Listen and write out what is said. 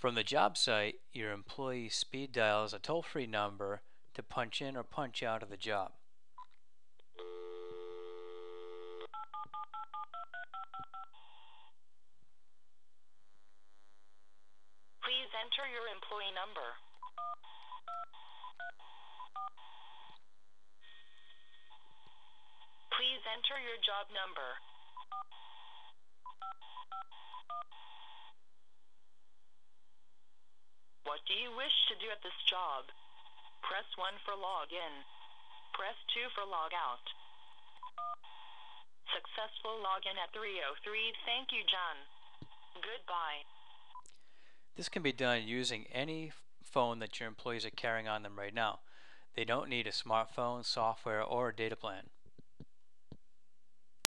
From the job site, your employee speed dials a toll-free number to punch in or punch out of the job. Please enter your employee number. Please enter your job number. What do you wish to do at this job? Press 1 for log in. Press 2 for log out. Successful login at 3:03. Thank you, John. Goodbye. This can be done using any phone that your employees are carrying on them right now. They don't need a smartphone, software, or a data plan.